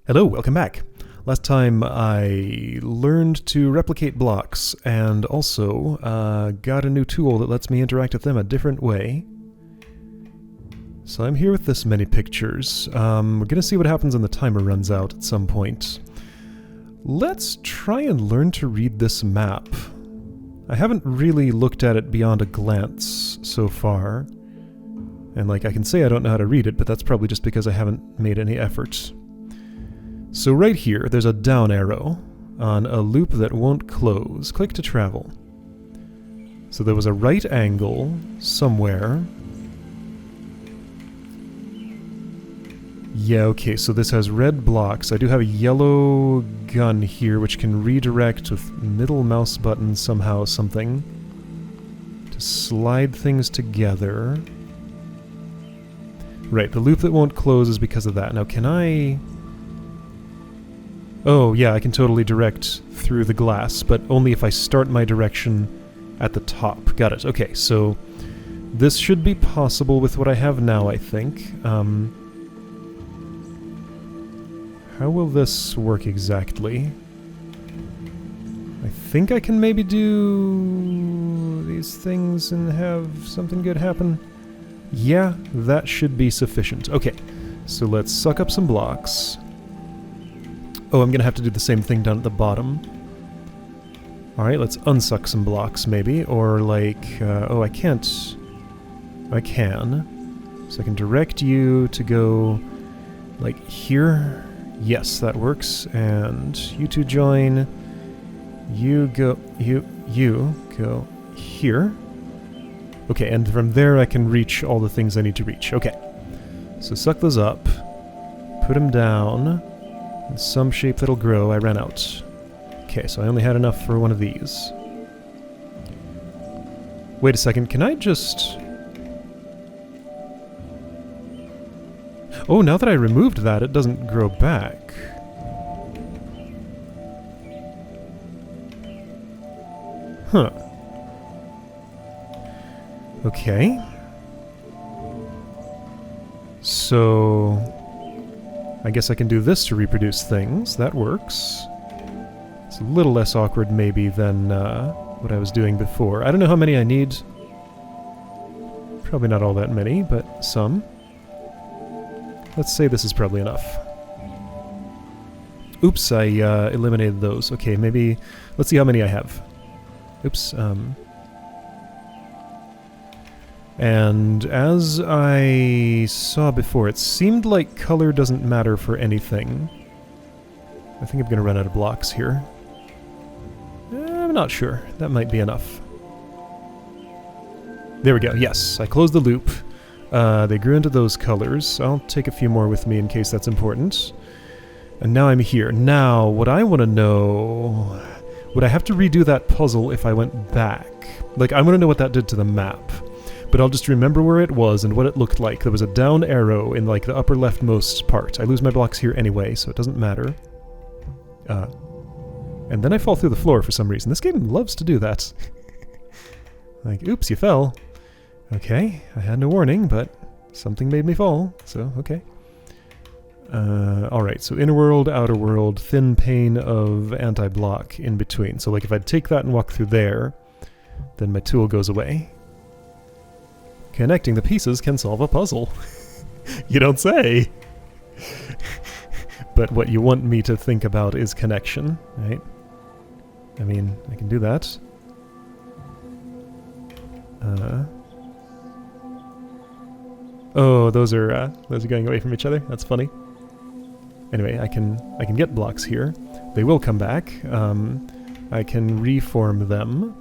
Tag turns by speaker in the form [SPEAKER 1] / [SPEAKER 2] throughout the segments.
[SPEAKER 1] Hello, welcome back. Last time I learned to replicate blocks and also got a new tool that lets me interact with them a different way. So I'm here with this many pictures. We're going to see what happens when the timer runs out at some point. Let's try and learn to read this map. I haven't really looked at it beyond a glance so far. And I can say I don't know how to read it, but that's probably just because I haven't made any efforts. So right here, there's a down arrow on a loop that won't close. Click to travel. So there was a right angle somewhere. Yeah, okay, so this has red blocks. I do have a yellow gun here, which can redirect with middle mouse button somehow, something, to slide things together. Right, the loop that won't close is because of that. Now, can I... Oh, yeah, I can totally direct through the glass, but only if I start my direction at the top. Got it. Okay, so this should be possible with what I have now, I think. How will this work exactly? I think I can maybe do these things and have something good happen. Yeah, that should be sufficient. Okay, so let's suck up some blocks. Oh, I'm going to have to do the same thing down at the bottom. Alright, let's unsuck some blocks, maybe. Or oh, I can't. I can. So I can direct you to go, here. Yes, that works. And you two join. You go here. Okay, and from there I can reach all the things I need to reach. Okay. So suck those up. Put them down. In some shape that'll grow. I ran out. Okay, so I only had enough for one of these. Wait a second, can I just... Oh, now that I removed that, it doesn't grow back. Huh. Okay. So... I guess I can do this to reproduce things. That works. It's a little less awkward, maybe, than what I was doing before. I don't know how many I need. Probably not all that many, but some. Let's say this is probably enough. Oops, I eliminated those. Okay, maybe... Let's see how many I have. Oops, And as I saw before, it seemed like color doesn't matter for anything. I think I'm going to run out of blocks here. I'm not sure. That might be enough. There we go. Yes, I closed the loop. They grew into those colors. I'll take a few more with me in case that's important. And now I'm here. Now, what I want to know... Would I have to redo that puzzle if I went back? I want to know what that did to the map. But I'll just remember where it was and what it looked like. There was a down arrow in, the upper leftmost part. I lose my blocks here anyway, so it doesn't matter. And then I fall through the floor for some reason. This game loves to do that. Oops, you fell. Okay, I had no warning, but something made me fall, so okay. Alright, so inner world, outer world, thin pane of anti-block in between. So, if I take that and walk through there, then my tool goes away. Connecting the pieces can solve a puzzle. You don't say! But what you want me to think about is connection, right? I mean, I can do that. Oh, those are going away from each other. That's funny. Anyway, I can get blocks here. They will come back. I can reform them.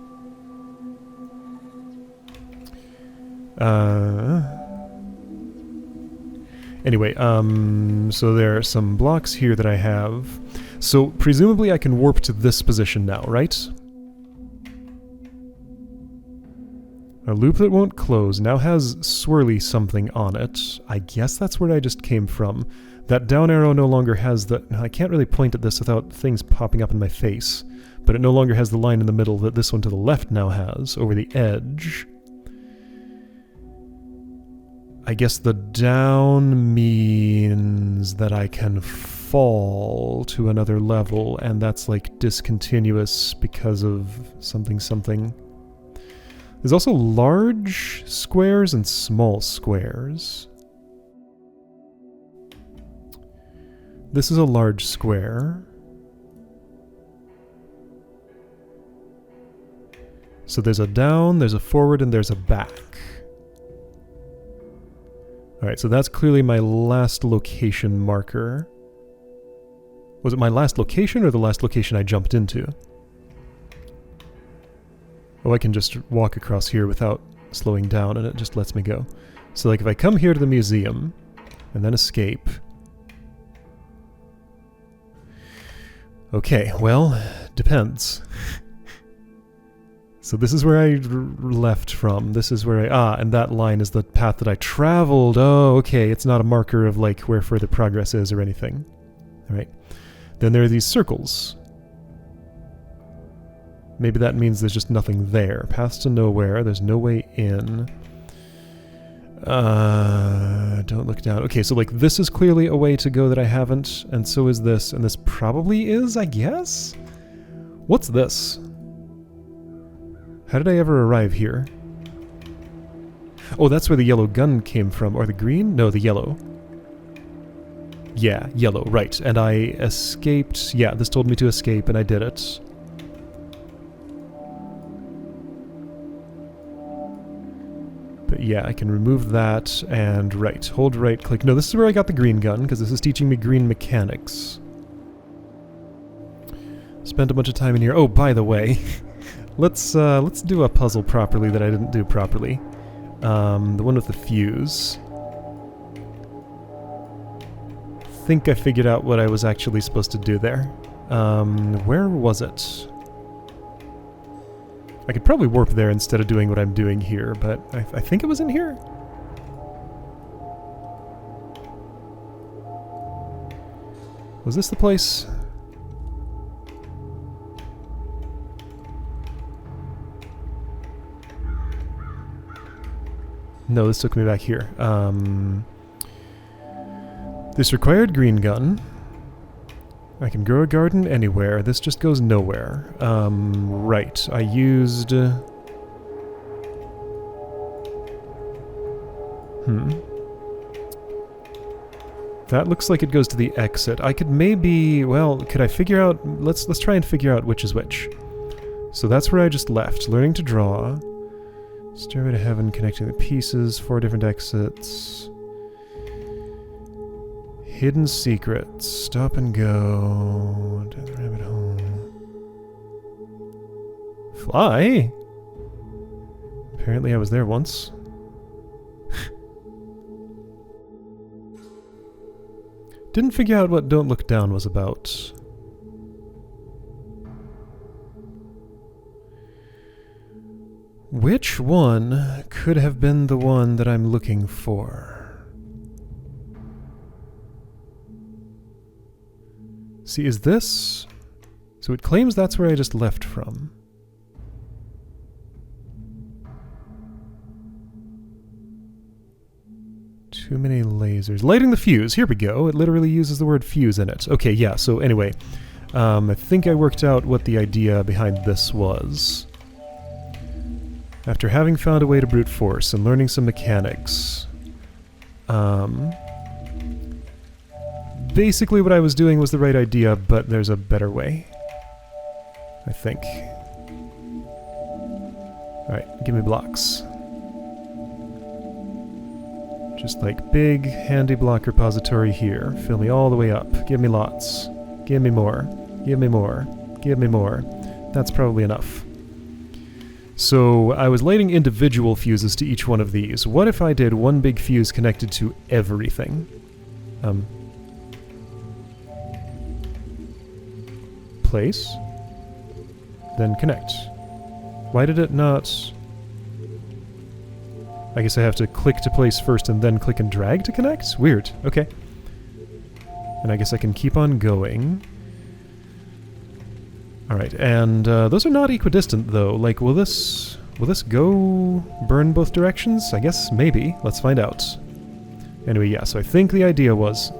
[SPEAKER 1] Anyway, so there are some blocks here that I have. So, presumably I can warp to this position now, right? A loop that won't close now has swirly something on it. I guess that's where I just came from. That down arrow no longer has the... I can't really point at this without things popping up in my face. But it no longer has the line in the middle that this one to the left now has, over the edge. I guess the down means that I can fall to another level, and that's like discontinuous because of something something. There's also large squares and small squares. This is a large square. So there's a down, there's a forward, and there's a back. Alright, so that's clearly my last location marker. Was it my last location or the last location I jumped into? Oh, I can just walk across here without slowing down and it just lets me go. So like if I come here to the museum and then escape. Okay, well, depends. So this is where I left from. This is where and that line is the path that I traveled. Oh, okay, it's not a marker of like where further progress is or anything. All right. Then there are these circles. Maybe that means there's just nothing there. Paths to nowhere. There's no way in. Don't look down. Okay, so like this is clearly a way to go that I haven't, and so is this, and this probably is, I guess? What's this? How did I ever arrive here? Oh, that's where the yellow gun came from. Or the green? No, the yellow. Yeah, yellow, right. And I escaped. Yeah, this told me to escape, and I did it. But yeah, I can remove that, and right. Hold right click. No, this is where I got the green gun, because this is teaching me green mechanics. Spent a bunch of time in here. Oh, by the way... Let's do a puzzle properly that I didn't do properly. The one with the fuse. Think I figured out what I was actually supposed to do there. Where was it? I could probably warp there instead of doing what I'm doing here, but I think it was in here? Was this the place? No, this took me back here. This required green gun. I can grow a garden anywhere. This just goes nowhere. Right. I used... That looks like it goes to the exit. I could maybe... Well, could I figure out... Let's try and figure out which is which. So that's where I just left. Learning to draw. Stairway to Heaven, connecting the pieces, 4 different exits. Hidden secrets, stop and go, down the rabbit hole. Fly? Apparently I was there once. Didn't figure out what Don't Look Down was about. Which one could have been the one that I'm looking for? See, is this... So it claims that's where I just left from. Too many lasers. Lighting the fuse. Here we go. It literally uses the word fuse in it. Okay, yeah, so anyway. I think I worked out what the idea behind this was. After having found a way to brute force and learning some mechanics, basically what I was doing was the right idea, but there's a better way. I think. Alright, give me blocks. Just like big, handy block repository here. Fill me all the way up. Give me lots. Give me more. Give me more. Give me more. That's probably enough. So I was lighting individual fuses to each one of these. What if I did one big fuse connected to everything? Place. Then connect. Why did it not... I guess I have to click to place first and then click and drag to connect? Weird. Okay. And I guess I can keep on going. Alright, and those are not equidistant though. Like, will this go burn both directions? I guess maybe. Let's find out. Anyway, yeah, so I think the idea was...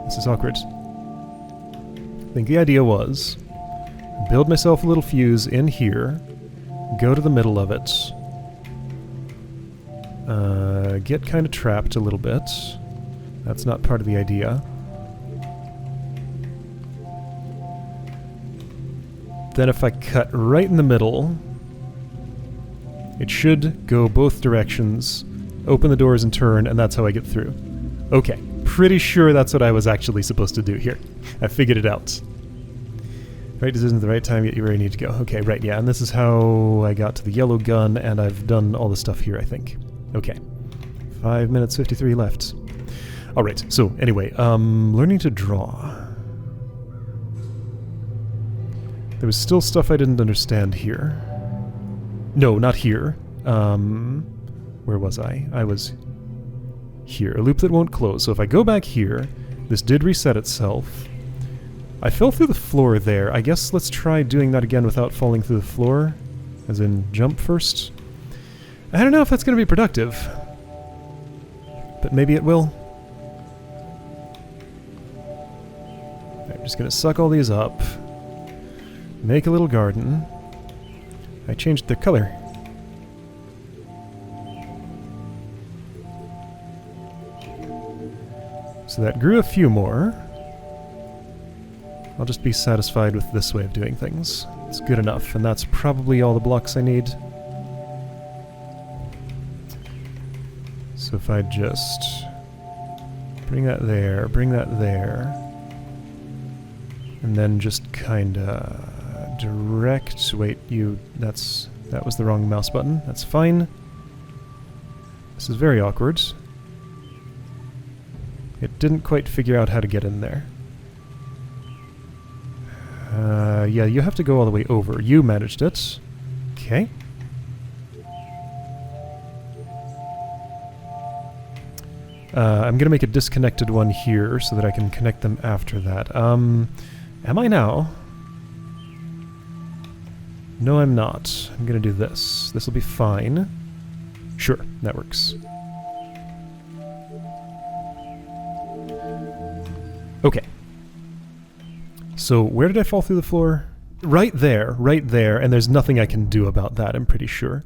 [SPEAKER 1] This is awkward. I think the idea was build myself a little fuse in here, go to the middle of it, get kind of trapped a little bit. That's not part of the idea. Then if I cut right in the middle, it should go both directions, open the doors and turn, and that's how I get through. Okay, pretty sure that's what I was actually supposed to do here. I figured it out. Right decision at the right time, yet you where you need to go. Okay, right, yeah, and this is how I got to the yellow gun, and I've done all the stuff here, I think. Okay. 5 minutes 53 left. Alright, so anyway, learning to draw. There was still stuff I didn't understand here. No, not here. Where was I? I was here. A loop that won't close. So if I go back here, this did reset itself. I fell through the floor there. I guess let's try doing that again without falling through the floor. As in, jump first. I don't know if that's going to be productive. But maybe it will. I'm just going to suck all these up. Make a little garden. I changed their color. So that grew a few more. I'll just be satisfied with this way of doing things. It's good enough, and that's probably all the blocks I need. So if I just bring that there, and then just kinda direct. Wait, that was the wrong mouse button. That's fine. This is very awkward. It didn't quite figure out how to get in there. Yeah, you have to go all the way over. You managed it. Okay. I'm gonna make a disconnected one here so that I can connect them after that. Am I now? No, I'm not. I'm gonna do this. This will be fine. Sure, that works. Okay. So, where did I fall through the floor? Right there, and there's nothing I can do about that, I'm pretty sure.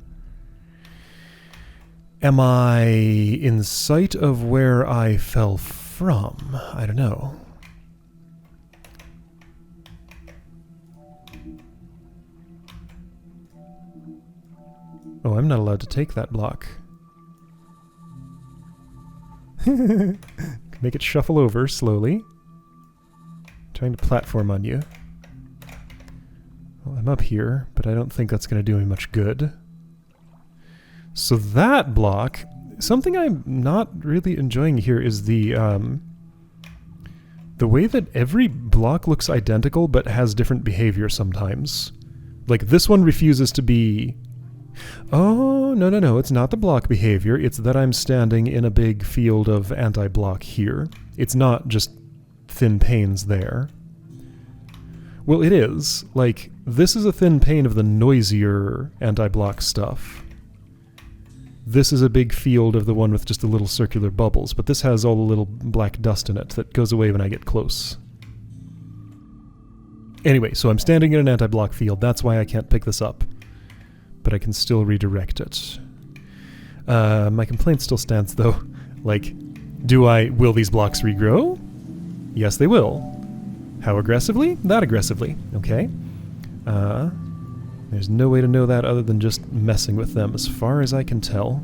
[SPEAKER 1] Am I in sight of where I fell from? I don't know. Oh, I'm not allowed to take that block. Make it shuffle over slowly. Trying to platform on you. Well, I'm up here, but I don't think that's going to do me much good. So that block, something I'm not really enjoying here is the way that every block looks identical but has different behavior sometimes. Like this one refuses to be... Oh, no, it's not the block behavior, it's that I'm standing in a big field of anti-block here. It's not just thin panes there. Well, it is. Like, this is a thin pane of the noisier anti-block stuff. This is a big field of the one with just the little circular bubbles, but this has all the little black dust in it that goes away when I get close. Anyway, so I'm standing in an anti-block field, that's why I can't pick this up. But I can still redirect it. My complaint still stands though. Like, will these blocks regrow? Yes, they will. How aggressively? That aggressively. Okay. There's no way to know that other than just messing with them, as far as I can tell.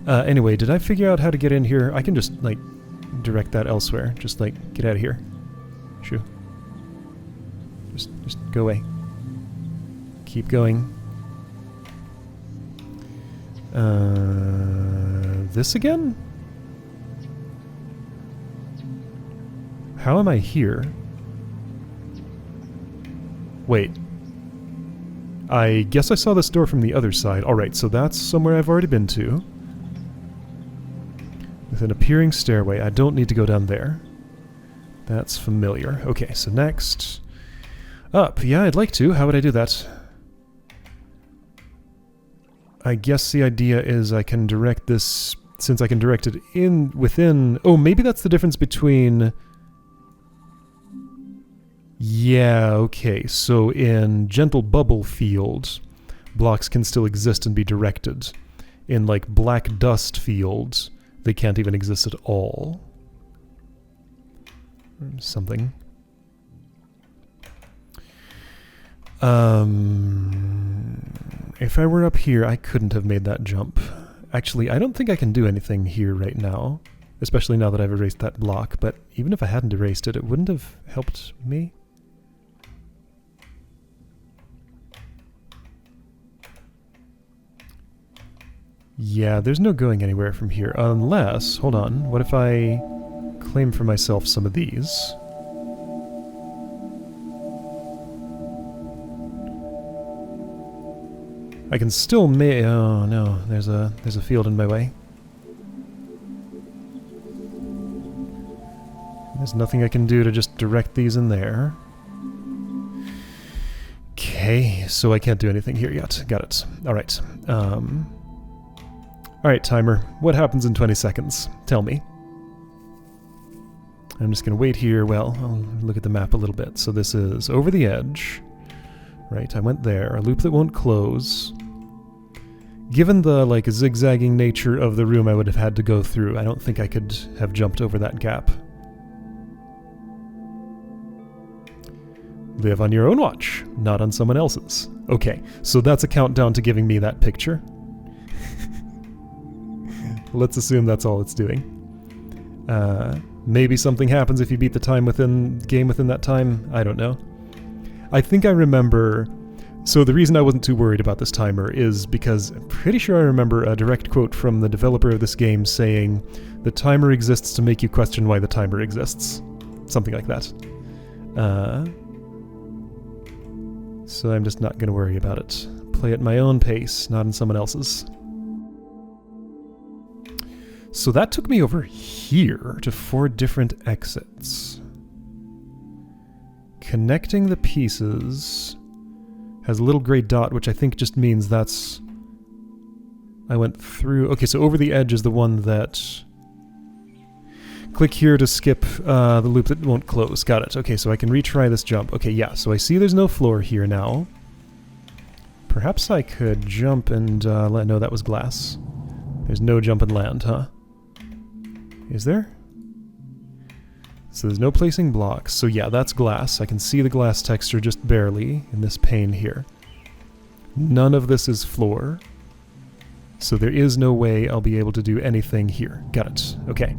[SPEAKER 1] Anyway, did I figure out how to get in here? I can just, like, direct that elsewhere. Just, like, get out of here. Shoo. Just go away. Keep going. This again? How am I here? Wait. I guess I saw this door from the other side. Alright, so that's somewhere I've already been to. With an appearing stairway. I don't need to go down there. That's familiar. Okay, so next... Up. Yeah, I'd like to. How would I do that? I guess the idea is I can direct this since I can direct it in within... Oh, maybe that's the difference between... Yeah, okay. So in Gentle Bubble fields, blocks can still exist and be directed. In like Black Dust fields, they can't even exist at all. Something. If I were up here, I couldn't have made that jump. Actually, I don't think I can do anything here right now, especially now that I've erased that block, but even if I hadn't erased it, it wouldn't have helped me. Yeah, there's no going anywhere from here, unless... Hold on, what if I claim for myself some of these? I can still oh no, there's a field in my way. There's nothing I can do to just direct these in there. Okay, so I can't do anything here yet. Got it. Alright. Alright, timer. What happens in 20 seconds? Tell me. I'm just going to wait here. Well, I'll look at the map a little bit. So this is over the edge. Right, I went there. A loop that won't close. Given the, like, zigzagging nature of the room I would have had to go through, I don't think I could have jumped over that gap. Live on your own watch, not on someone else's. Okay, so that's a countdown to giving me that picture. Let's assume that's all it's doing. Maybe something happens if you beat the game within that time. I don't know. I think I remember... So the reason I wasn't too worried about this timer is because I'm pretty sure I remember a direct quote from the developer of this game saying, "The timer exists to make you question why the timer exists." Something like that. So I'm just not going to worry about it. Play at my own pace, not in someone else's. So that took me over here to 4 different exits. Connecting the pieces has a little gray dot, which I think just means that's... I went through... Okay, so over the edge is the one that... Click here to skip the loop that won't close. Got it. Okay, so I can retry this jump. Okay, yeah, so I see there's no floor here now. Perhaps I could jump and let... No, that was glass. There's no jump and land, huh? Is there? So there's no placing blocks. So yeah, that's glass. I can see the glass texture just barely in this pane here. None of this is floor. So there is no way I'll be able to do anything here. Got it. Okay.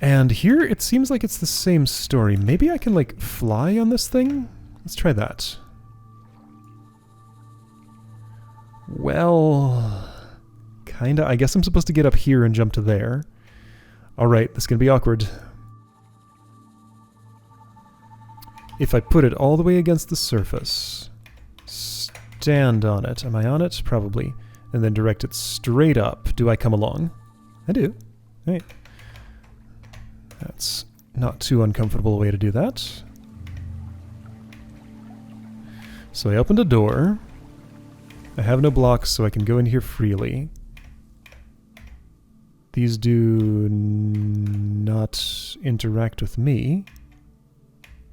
[SPEAKER 1] And here it seems like it's the same story. Maybe I can like fly on this thing? Let's try that. Well... Kinda. I guess I'm supposed to get up here and jump to there. Alright, this is gonna be awkward. If I put it all the way against the surface, stand on it. Am I on it? Probably. And then direct it straight up. Do I come along? I do. Right. That's not too uncomfortable a way to do that. So I opened a door. I have no blocks, so I can go in here freely. These do not interact with me.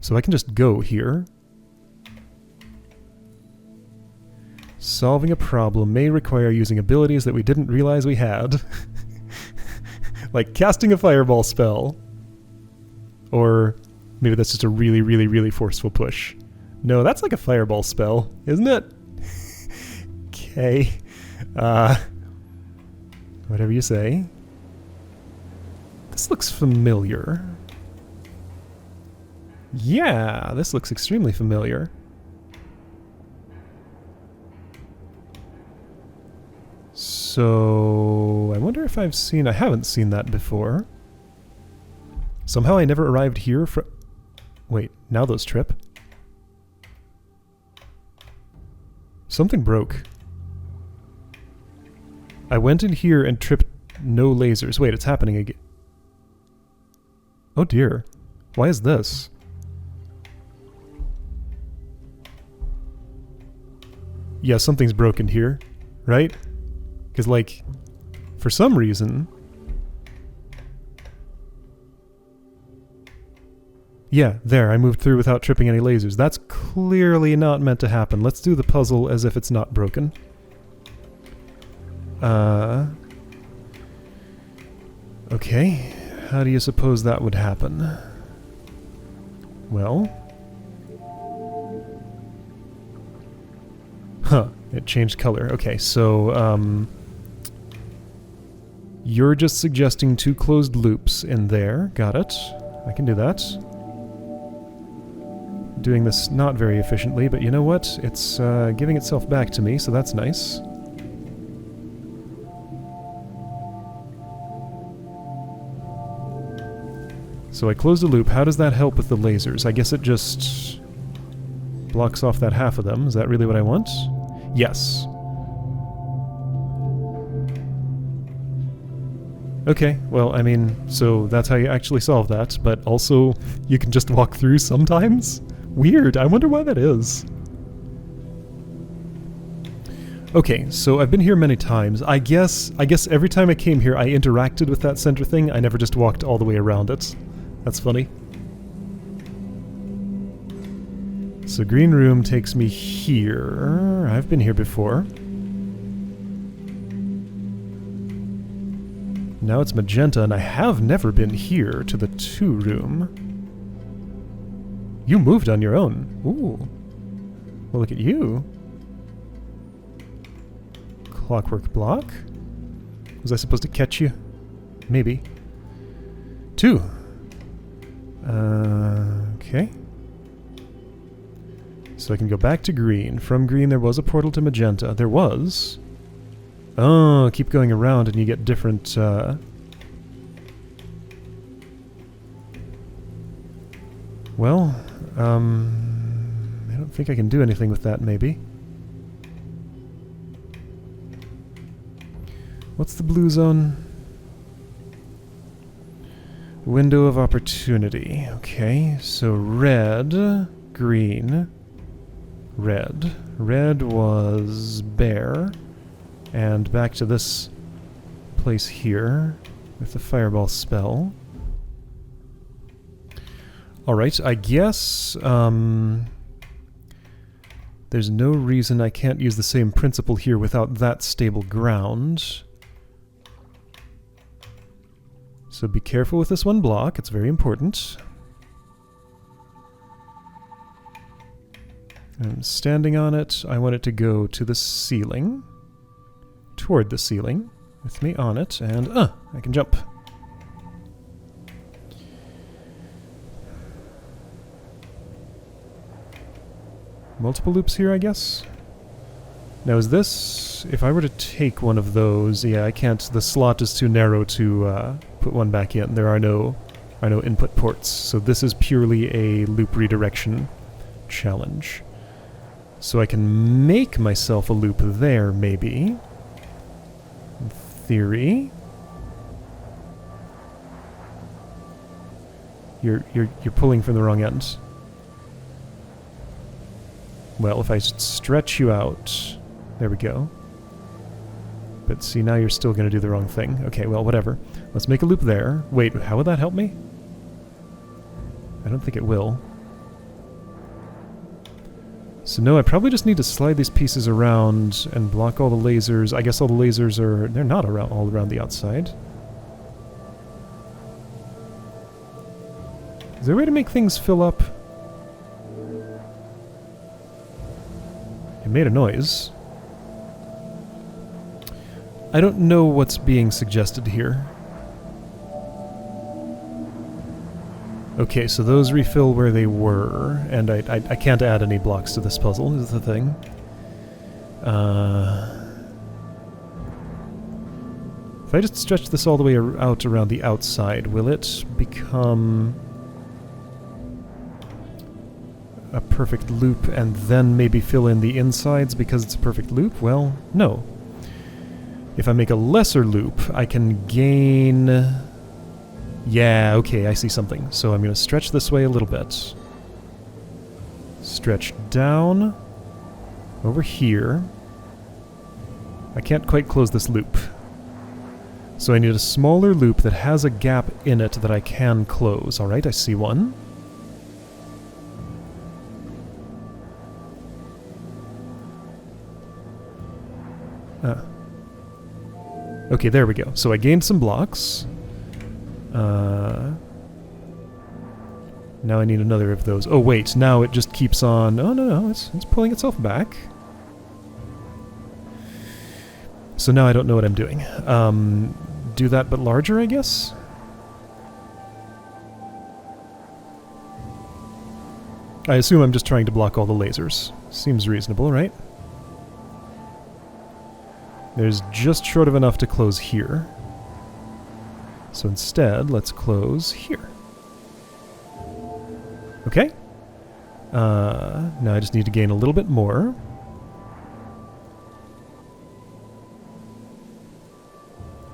[SPEAKER 1] So I can just go here. Solving a problem may require using abilities that we didn't realize we had. Like casting a fireball spell. Or maybe that's just a really, really, really forceful push. No, that's like a fireball spell, isn't it? Okay. Whatever you say. This looks familiar. Yeah, this looks extremely familiar. So, I wonder if I've seen... I haven't seen that before. Somehow I never arrived here for... Wait, now those trip? Something broke. I went in here and tripped no lasers. Wait, it's happening again. Oh dear. Why is this? Yeah, something's broken here, right? Because, like, For some reason... Yeah, there, I moved through without tripping any lasers. That's clearly not meant to happen. Let's do the puzzle as if it's not broken. Okay, how do you suppose that would happen? Well... Huh, it changed color. Okay, so, you're just suggesting 2 closed loops in there. Got it. I can do that. Doing this not very efficiently, but you know what? It's giving itself back to me, so that's nice. So I closed a loop. How does that help with the lasers? I guess it just blocks off that half of them. Is that really what I want? Yes. Okay, well, I mean, so that's how you actually solve that, but also you can just walk through sometimes? Weird, I wonder why that is. Okay, so I've been here many times. I guess every time I came here I interacted with that center thing. I never just walked all the way around it. That's funny. So green room takes me here. I've been here before. Now it's magenta, and I have never been here to the 2 room. You moved on your own. Ooh. Well, look at you. Clockwork block? Was I supposed to catch you? Maybe. 2. Okay. So I can go back to green. From green there was a portal to magenta. There was. Oh, keep going around and you get different, Well, I don't think I can do anything with that, maybe. What's the blue zone? Window of opportunity. Okay, so red, green, red. Red was bear. And back to this place here with the fireball spell. Alright, I guess there's no reason I can't use the same principle here without that stable ground. So be careful with this one block, it's very important. I'm standing on it, I want it to go to the ceiling. Toward the ceiling, with me on it, and I can jump. Multiple loops here, I guess? Now is this... if I were to take one of those... yeah, I can't... the slot is too narrow to put one back in. There are no input ports, so this is purely a loop redirection challenge. So I can make myself a loop there, maybe. In theory. You're pulling from the wrong end. Well, if I stretch you out... there we go. But see, now you're still going to do the wrong thing. Okay, well, whatever. Let's make a loop there. Wait, how would that help me? I don't think it will. So no, I probably just need to slide these pieces around and block all the lasers. I guess all the lasers are... they're not around, all around the outside. Is there a way to make things fill up? It made a noise. I don't know what's being suggested here. Okay, so those refill where they were, and I can't add any blocks to this puzzle, is the thing. If I just stretch this all the way out around the outside, will it become a perfect loop and then maybe fill in the insides because it's a perfect loop? Well, no. If I make a lesser loop, I can gain... yeah, okay, I see something. So I'm going to stretch this way a little bit. Stretch down. Over here. I can't quite close this loop. So I need a smaller loop that has a gap in it that I can close. Alright, I see one. Okay, there we go. So I gained some blocks. Now I need another of those. Oh wait, now it just keeps on... Oh no, it's pulling itself back. So now I don't know what I'm doing. Do that but larger, I guess? I assume I'm just trying to block all the lasers. Seems reasonable, right? There's just short of enough to close here. So instead, let's close here. Okay. Now I just need to gain a little bit more.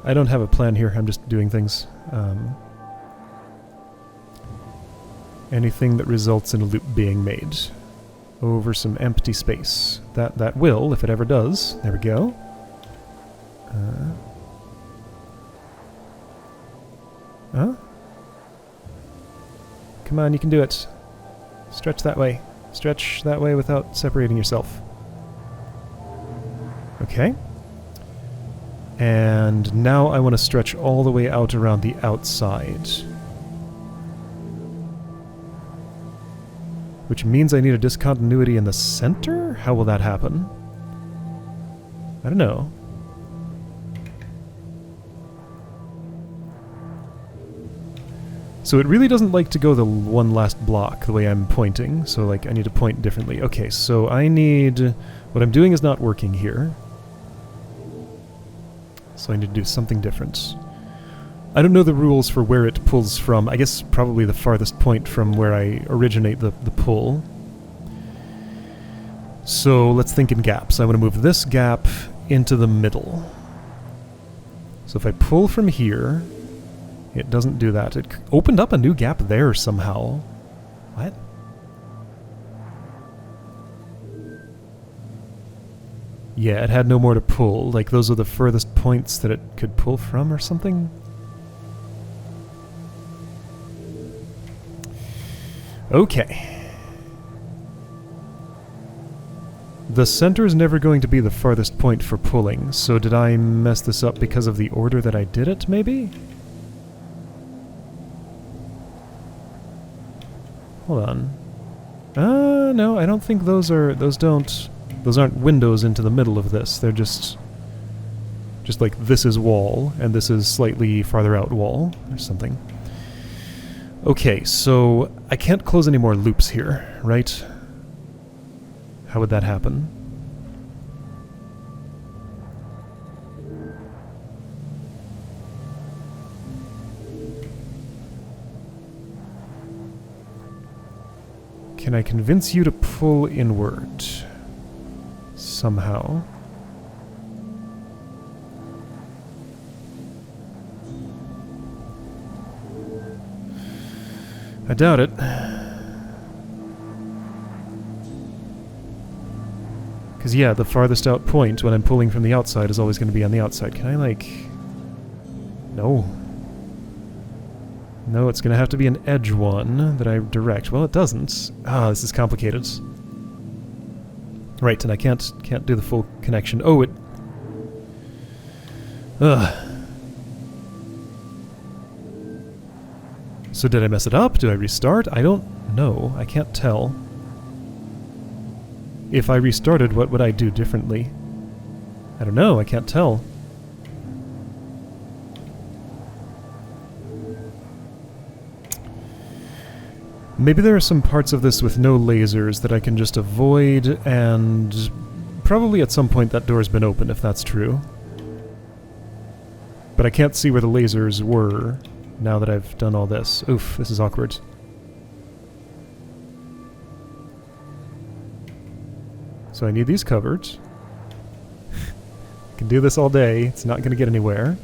[SPEAKER 1] I don't have a plan here, I'm just doing things. Anything that results in a loop being made over some empty space. That will, if it ever does. There we go. Come on, you can do it. Stretch that way. Stretch that way without separating yourself. Okay. And now I want to stretch all the way out around the outside. Which means I need a discontinuity in the center? How will that happen? I don't know. So it really doesn't like to go the one last block the way I'm pointing, so like I need to point differently. Okay, so I need... What I'm doing is not working here. So I need to do something different. I don't know the rules for where it pulls from. I guess probably the farthest point from where I originate the pull. So let's think in gaps. I want to move this gap into the middle. So if I pull from here... It doesn't do that. It opened up a new gap there somehow. What? Yeah, it had no more to pull. Like, those are the furthest points that it could pull from or something? Okay. The center is never going to be the farthest point for pulling, so did I mess this up because of the order that I did it, maybe? Hold on. No, I don't think those aren't windows into the middle of this. They're just like this is wall, and this is slightly farther out wall, or something. Okay, so I can't close any more loops here, right? How would that happen? Can I convince you to pull inward? Somehow. I doubt it. Because yeah, the farthest out point when I'm pulling from the outside is always going to be on the outside. Can I like... No. No, it's going to have to be an edge one that I direct. Well, it doesn't. Ah, this is complicated. Right, and I can't do the full connection. Oh, it... Ugh. So did I mess it up? Do I restart? I don't know. I can't tell. If I restarted, what would I do differently? I don't know. I can't tell. Maybe there are some parts of this with no lasers that I can just avoid, and probably at some point that door's been open, if that's true. But I can't see where the lasers were now that I've done all this. Oof, this is awkward. So I need these covered. I can do this all day. It's not going to get anywhere.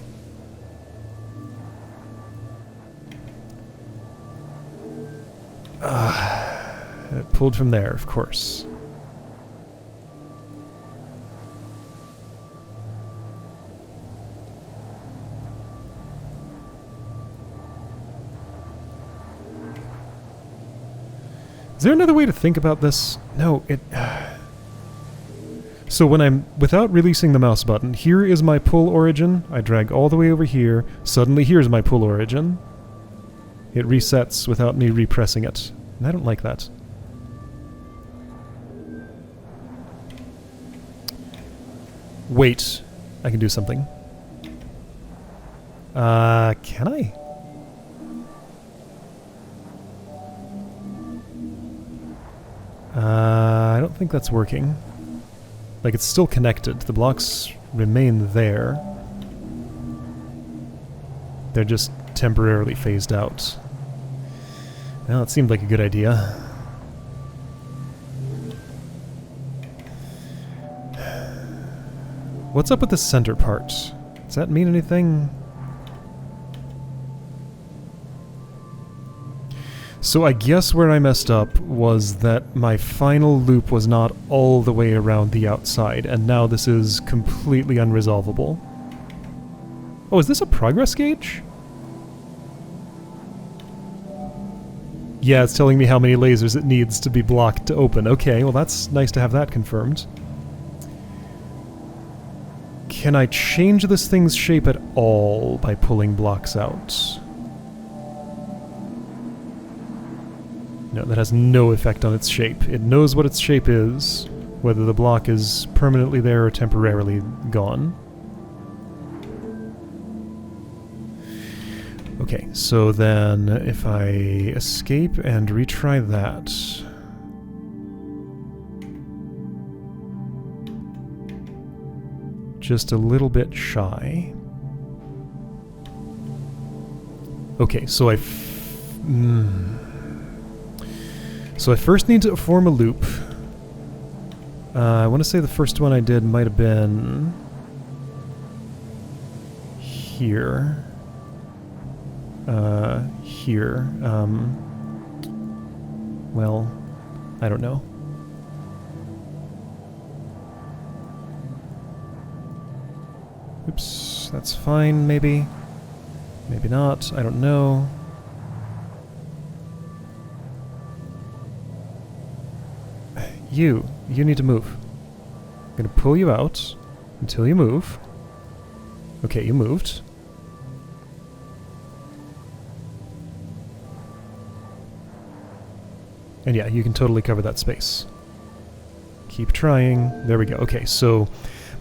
[SPEAKER 1] It pulled from there, of course. Is there another way to think about this? No, it... So when I'm, without releasing the mouse button, here is my pull origin. I drag all the way over here. Suddenly here's my pull origin. It resets without me repressing it. And I don't like that. Wait. I can do something. Can I? I don't think that's working. Like, it's still connected. The blocks remain there. They're just temporarily phased out. Well, it seemed like a good idea. What's up with the center part? Does that mean anything? So I guess where I messed up was that my final loop was not all the way around the outside, and now this is completely unresolvable. Oh, is this a progress gauge? Yeah, it's telling me how many lasers it needs to be blocked to open. Okay, well that's nice to have that confirmed. Can I change this thing's shape at all by pulling blocks out? No, that has no effect on its shape. It knows what its shape is, whether the block is permanently there or temporarily gone. Okay, so then if I escape and retry that... Just a little bit shy. Okay, so So I first need to form a loop. I want to say the first one I did might have been... here. Here. Well, I don't know. Oops, that's fine, maybe. Maybe not, I don't know. You need to move. I'm gonna pull you out until you move. Okay, you moved. And yeah, you can totally cover that space. Keep trying. There we go. Okay, so...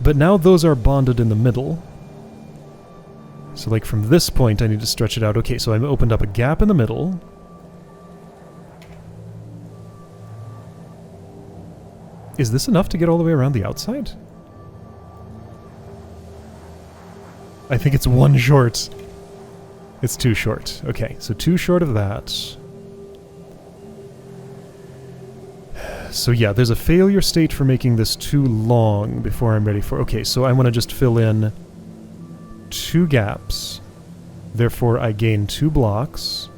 [SPEAKER 1] But now those are bonded in the middle. So like from this point I need to stretch it out. Okay, so I've opened up a gap in the middle. Is this enough to get all the way around the outside? I think it's one short. It's too short. Okay, so too short of that. So yeah, there's a failure state for making this too long before I'm ready for... Okay, so I want to just fill in 2 gaps. Therefore, I gain 2 blocks.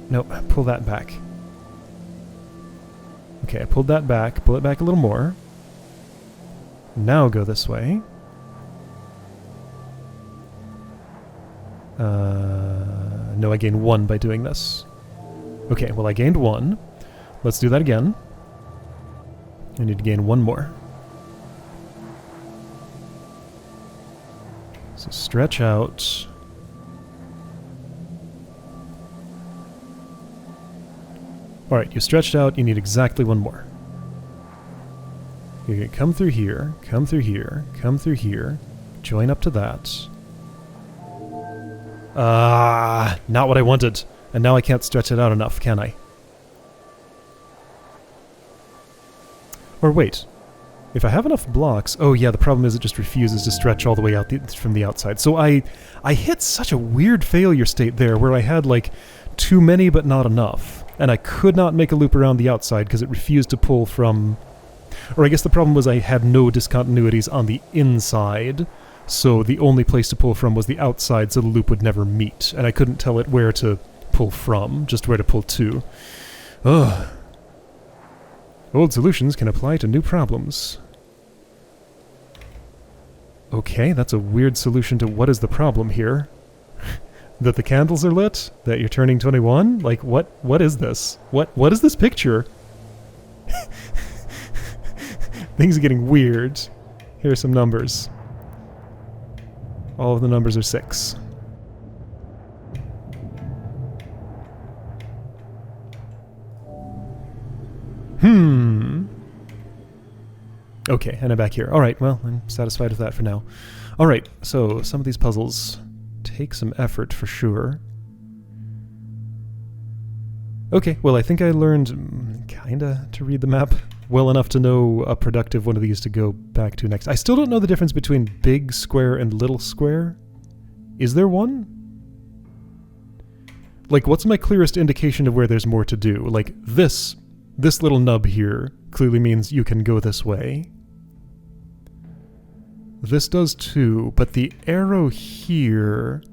[SPEAKER 1] Nope, pull that back. Okay, I pulled that back. Pull it back a little more. Now go this way. No, I gained 1 by doing this. Okay, well I gained 1. Let's do that again. I need to gain 1 more. So stretch out. Alright, you stretched out, you need exactly 1 more. You're going to come through here, come through here, come through here, join up to that. Not what I wanted. And now I can't stretch it out enough, can I? Or wait, if I have enough blocks... Oh yeah, the problem is it just refuses to stretch all the way out from the outside. So I hit such a weird failure state there where I had like too many but not enough. And I could not make a loop around the outside because it refused to pull from... Or I guess the problem was I had no discontinuities on the inside, so the only place to pull from was the outside, so the loop would never meet. And I couldn't tell it where to pull from, just where to pull to. Ugh. Old solutions can apply to new problems. Okay, that's a weird solution to what is the problem here. That the candles are lit? That you're turning 21? Like, what is this? What is this picture? Things are getting weird. Here are some numbers. All of the numbers are 6. Okay, and I'm back here. Alright, well, I'm satisfied with that for now. Alright, so some of these puzzles take some effort for sure. Okay, well, I think I learned kinda to read the map well enough to know a productive one of these to go back to next. I still don't know the difference between big square and little square. Is there one? Like, what's my clearest indication of where there's more to do? Like, this little nub here clearly means you can go this way. This does too, but the arrow here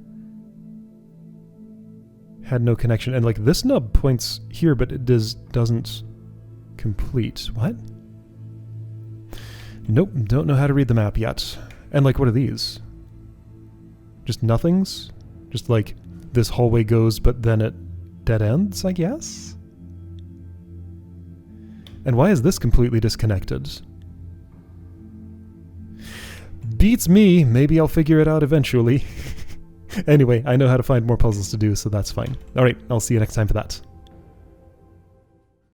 [SPEAKER 1] had no connection. And like this nub points here, but it doesn't complete. What? Nope, don't know how to read the map yet. And like, what are these? Just nothings? Just like this hallway goes, but then it dead ends, I guess? And why is this completely disconnected? Beats me. Maybe I'll figure it out eventually. Anyway, I know how to find more puzzles to do, so that's fine. Alright, I'll see you next time for that.